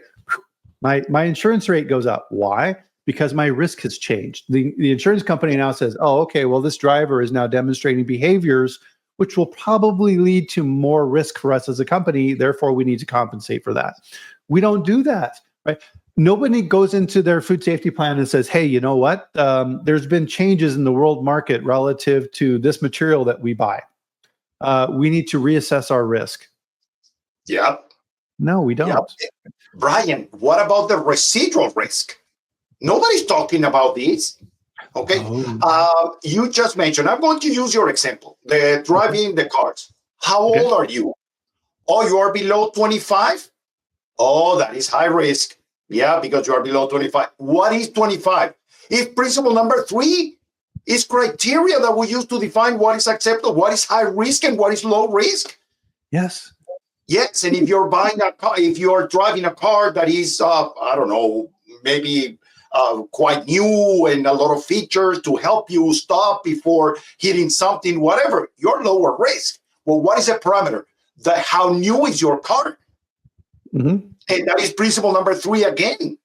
My insurance rate goes up. Why? Because my risk has changed. The insurance company now says, oh, okay, well, this driver is now demonstrating behaviors which will probably lead to more risk for us as a company. Therefore, we need to compensate for that. We don't do that, right? Nobody goes into their food safety plan and says, hey, you know what? There's been changes in the world market relative to this material that we buy. We need to reassess our risk. Yep. No, we don't. Yep. Brian, what about the residual risk? Nobody's talking about this. Okay. You just mentioned, I'm going to use your example, the driving the cars. How old are you? Oh, you are below 25? Oh, that is high risk. Yeah, because you are below 25. What is 25? If principle number 3 is criteria that we use to define what is acceptable, what is high risk and what is low risk. Yes. Yes, and if you're buying a car, if you're driving a car that is, I don't know, maybe quite new and a lot of features to help you stop before hitting something, whatever, you're lower risk. Well, what is the parameter? How new is your car? Mm-hmm. And that is principle number 3 again.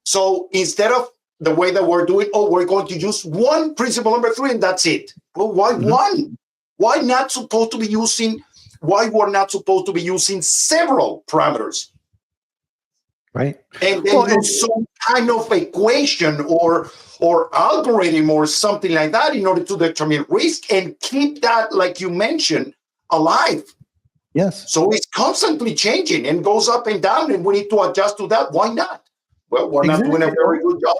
So instead of the way that we're doing, we're going to use one principle number 3 and that's it. Well, why one? Why not supposed to be using? Why we're not supposed to be using several parameters? Right. And then use some kind of equation or algorithm or something like that in order to determine risk and keep that, like you mentioned, alive. Yes. So it's constantly changing and goes up and down, and we need to adjust to that. Why not? Well, we're not doing a very good job.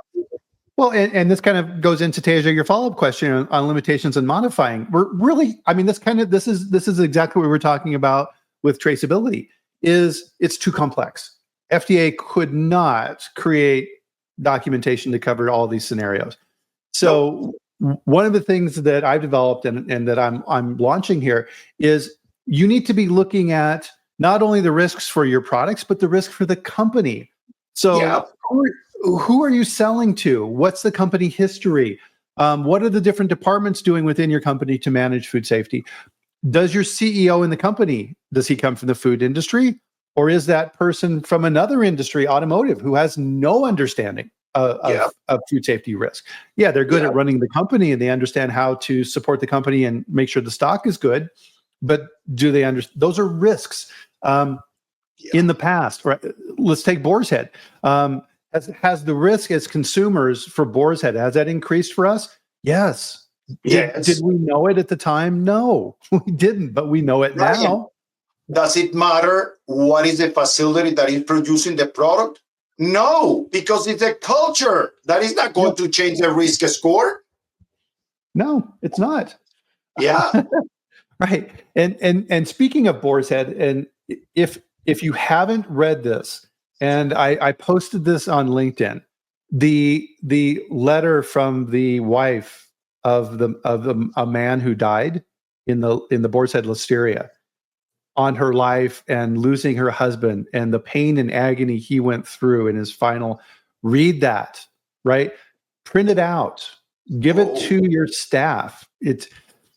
Well, and this kind of goes into, Teja, your follow-up question on limitations and modifying. We're really, I mean, this is exactly what we're talking about with traceability. It's too complex. FDA could not create documentation to cover all these scenarios. So one of the things that I've developed and that I'm launching here is you need to be looking at not only the risks for your products, but the risk for the company. So who are you selling to? What's the company history? What are the different departments doing within your company to manage food safety? Does your CEO in the company, does he come from the food industry? Or is that person from another industry, automotive, who has no understanding of food safety risk? Yeah, they're good at running the company and they understand how to support the company and make sure the stock is good. But do they understand? Those are risks. In the past, right? Let's take Boar's Head. Has the risk as consumers for Boar's Head, has that increased for us? Yes. Did we know it at the time? No, we didn't, but we know it now. Does it matter what is the facility that is producing the product? No, because it's a culture that is not going to change the risk score. No, it's not. Yeah. Right. And speaking of Boar's Head, and if you haven't read this, and I posted this on LinkedIn, the letter from the wife of a man who died in the Boar's Head Listeria, on her life and losing her husband and the pain and agony he went through in his final, read that, right? Print it out, give it to your staff. It's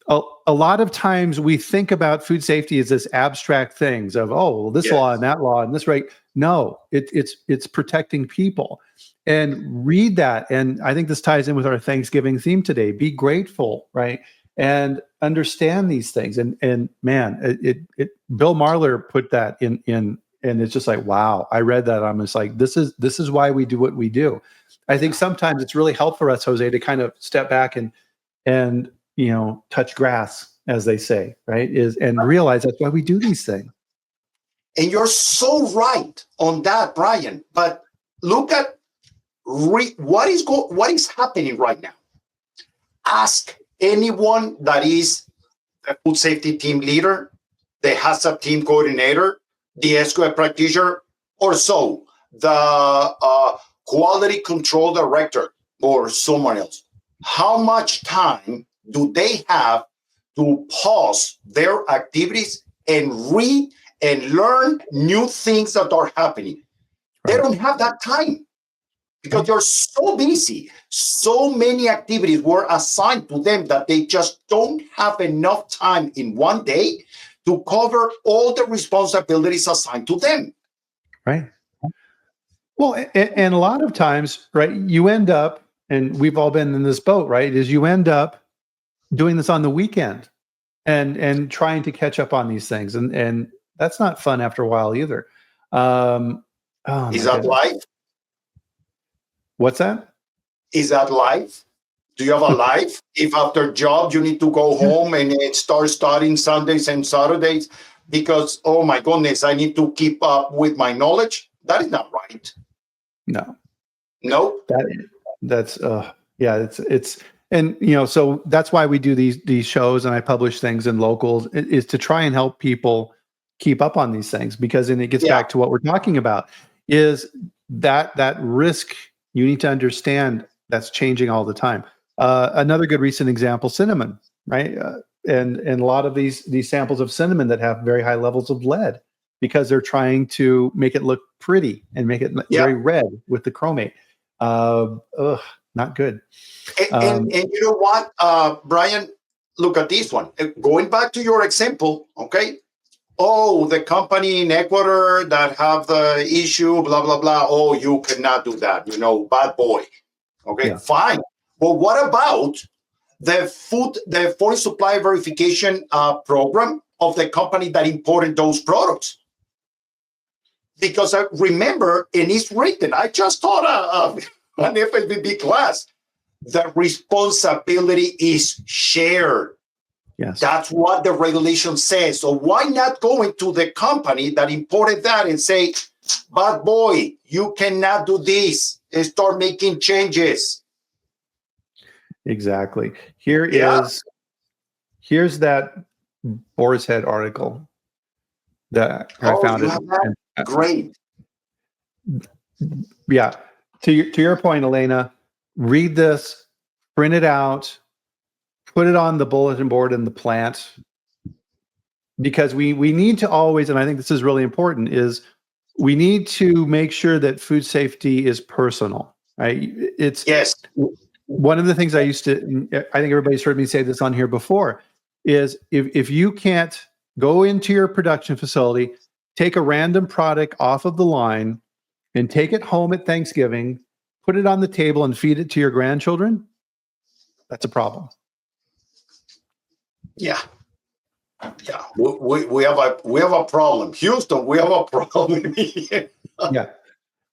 a lot of times we think about food safety as this abstract things of, this law and that law and this right. No, it's protecting people. And read that. And I think this ties in with our Thanksgiving theme today. Be grateful, right? And understand these things. And man, Bill Marler put that in, and it's just like, wow, I read that. I'm just like, this is why we do what we do. I think sometimes it's really helpful for us, Jose, to kind of step back and touch grass, as they say, right? And realize that's why we do these things. And you're so right on that, Brian. But look at what is happening right now. Ask anyone that is a food safety team leader, the hazard team coordinator, the SQL practitioner, or the quality control director, or someone else. How much time do they have to pause their activities and read and learn new things that are happening? They don't have that time because they're so busy. So many activities were assigned to them that they just don't have enough time in one day to cover all the responsibilities assigned to them. Right. Well, and a lot of times, right, you end up, and we've all been in this boat, right, is you end up doing this on the weekend and trying to catch up on these things. And that's not fun after a while either. Is that life? What's that? Is that life? Do you have a life? If after job you need to go home and start studying Sundays and Saturdays because, oh my goodness, I need to keep up with my knowledge? That is not right. No. It's and so that's why we do these shows, and I publish things in locals, is to try and help people keep up on these things, because then it gets back to what we're talking about, is that risk you need to understand that's changing all the time. Another good recent example, cinnamon, right? And a lot of these samples of cinnamon that have very high levels of lead, because they're trying to make it look pretty and make it very red with the chromate. Not good. And you know what, Brian, look at this one. Going back to your example, okay? Oh, the company in Ecuador that have the issue, blah, blah, blah. Oh, you cannot do that. Bad boy. Okay, fine. But what about the foreign supply verification program of the company that imported those products? Because I remember, and it's written, I just taught an FSPCA class, the responsibility is shared. Yes. That's what the regulation says. So why not go into the company that imported that and say, bad boy, you cannot do this, and start making changes? Exactly. Here's that Boar's Head article that I found. Great. Yeah. To your point, Elena, read this, print it out, put it on the bulletin board in the plant, because we need to always, and I think this is really important, is we need to make sure that food safety is personal, right? Yes. One of the things I think everybody's heard me say this on here before, is if you can't go into your production facility, take a random product off of the line and take it home at Thanksgiving, put it on the table and feed it to your grandchildren, that's a problem. Yeah. We have a problem. Houston, we have a problem. Yeah.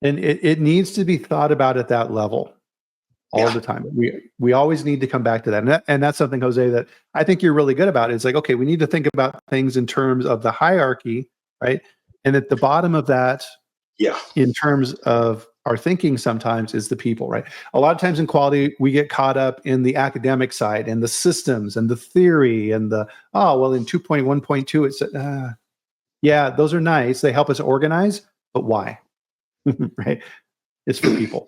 And it needs to be thought about at that level all the time. We always need to come back to that. And that's something, Jose, that I think you're really good about. It's like, okay, we need to think about things in terms of the hierarchy, right? And at the bottom of that, in terms of our thinking, sometimes is the people, right? A lot of times in quality, we get caught up in the academic side and the systems and the theory and in 2.1.2, it's, those are nice. They help us organize, but why? Right? It's for people.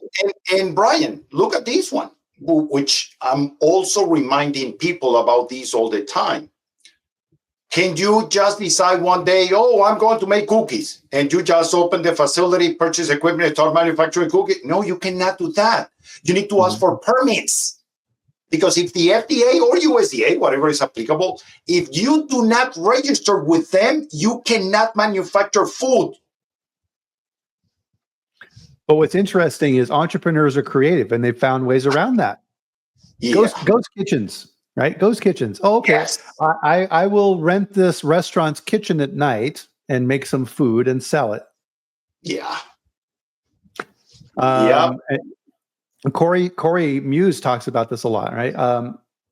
And Brian, look at this one, which I'm also reminding people about this all the time. Can you just decide one day, I'm going to make cookies, and you just open the facility, purchase equipment, and start manufacturing cookies? No, you cannot do that. You need to ask for permits. Because if the FDA or USDA, whatever is applicable, if you do not register with them, you cannot manufacture food. But what's interesting is entrepreneurs are creative, and they've found ways around that. Ghost kitchens. right? Ghost kitchens. Oh, okay. Yes. I will rent this restaurant's kitchen at night and make some food and sell it. Yeah. And Corey Muse talks about this a lot, right?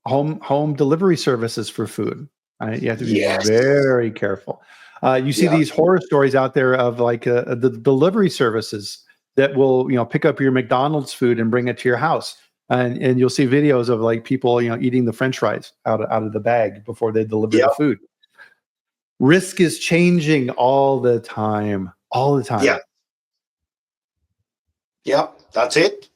Home delivery services for food. Right? You have to be very careful. You see these horror stories out there of like the delivery services that will, pick up your McDonald's food and bring it to your house. And you'll see videos of like people, eating the French fries out of the bag before they deliver the food. Risk is changing all the time. Yeah, that's it.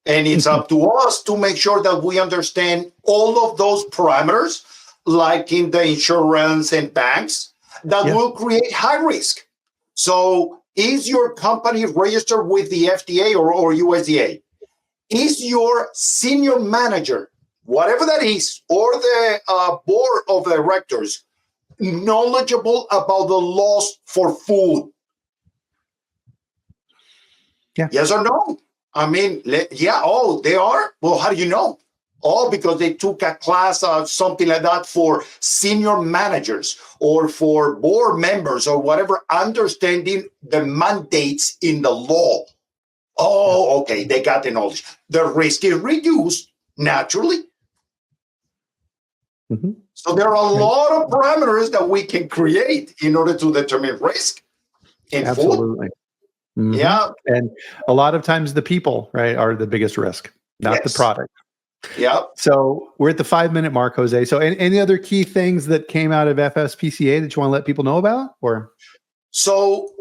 And it's up to us to make sure that we understand all of those parameters, like in the insurance and banks, that will create high risk. So is your company registered with the FDA or USDA? Is your senior manager, whatever that is, or the board of directors, knowledgeable about the laws for food? Yeah. Yes or no? I mean, they are? Well, how do you know? Oh, because they took a class or something like that for senior managers or for board members or whatever, understanding the mandates in the law. Oh, okay, they got the knowledge. The risk is reduced naturally. Mm-hmm. So there are a lot of parameters that we can create in order to determine risk in food. Mm-hmm. Yeah. And a lot of times the people, right, are the biggest risk, not the product. Yeah. So we're at the 5-minute mark, Jose. So any other key things that came out of FSPCA that you want to let people know about? Or so,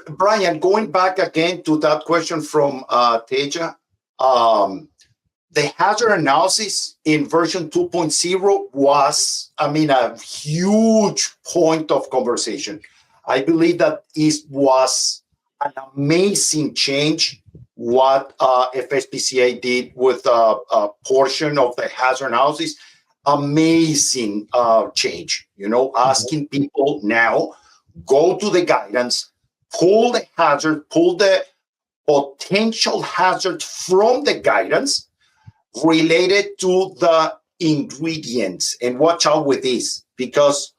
Brian, going back again to that question from Teja, the hazard analysis in version 2.0 was, a huge point of conversation. I believe that it was an amazing change what FSPCA did with a portion of the hazard analysis. Amazing change, asking people now, go to the guidance, pull the potential hazard from the guidance related to the ingredients. And watch out with this, because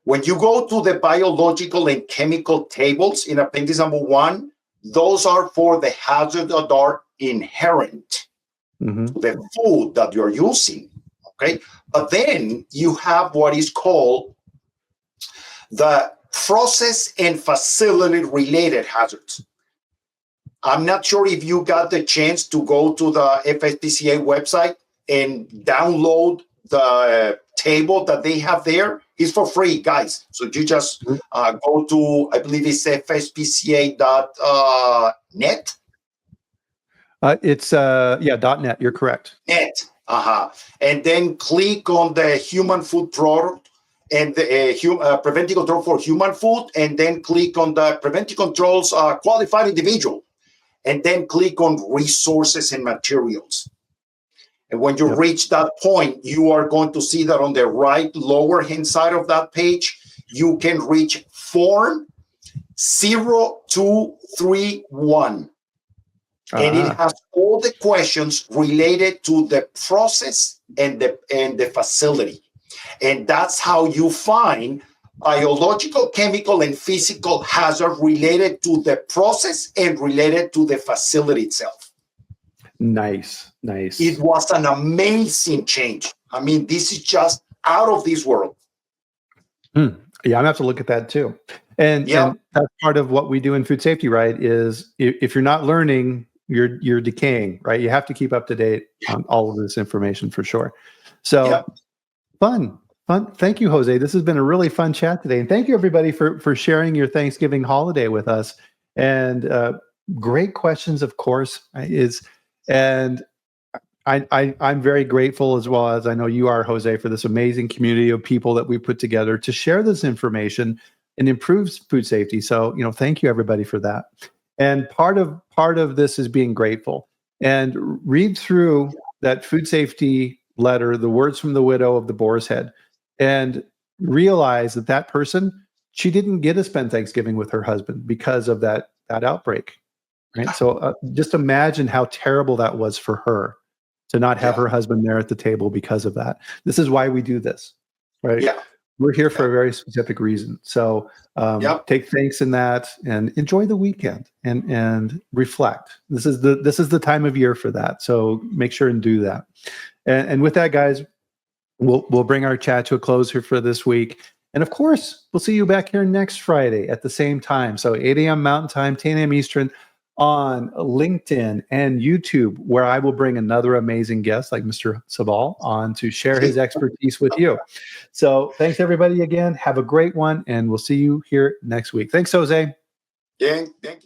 when you go to the biological and chemical tables in Appendix number 1, those are for the hazards that are inherent to the food that you're using. Okay. But then you have what is called the process and facility related hazards. I'm not sure if you got the chance to go to the FSPCA website and download the table that they have there. It's for free, guys. So you just go to, I believe it's fspca.net. It's .net. You're correct. Net. And then click on the human food product and the preventive control for human food, and then click on the preventive controls qualified individual, and then click on resources and materials. And when you reach that point, you are going to see that on the right lower hand side of that page, you can reach form 0231. And it has all the questions related to the process and the facility. And that's how you find biological, chemical, and physical hazard related to the process and related to the facility itself. Nice. It was an amazing change. This is just out of this world. Yeah, I'm gonna have to look at that too. And that's part of what we do in food safety, right? Is if you're not learning, you're decaying, right? You have to keep up to date on all of this information for sure. So fun. Thank you, Jose. This has been a really fun chat today. And thank you everybody for sharing your Thanksgiving holiday with us. And great questions, of course, and I'm very grateful, as well as I know you are, Jose, for this amazing community of people that we put together to share this information and improve food safety. So, thank you everybody for that. And part of this is being grateful. And read through that food safety letter, the words from the widow of the boar's head, and realize that person, she didn't get to spend Thanksgiving with her husband because of that outbreak. Right. So just imagine how terrible that was for her. to not have Yeah. her husband there at the table because of that. This is why we do this, right? Yeah. We're here for a very specific reason. So take thanks in that and enjoy the weekend and reflect. This is the time of year for that. So make sure and do that. And with that, guys, we'll bring our chat to a close here for this week. And of course, we'll see you back here next Friday at the same time. So 8 a.m. Mountain Time, 10 a.m. Eastern on LinkedIn and YouTube, where I will bring another amazing guest like Mr. Sabal on to share his expertise with you. So thanks, everybody, again. Have a great one, and we'll see you here next week. Thanks, Jose. Yeah, thank you.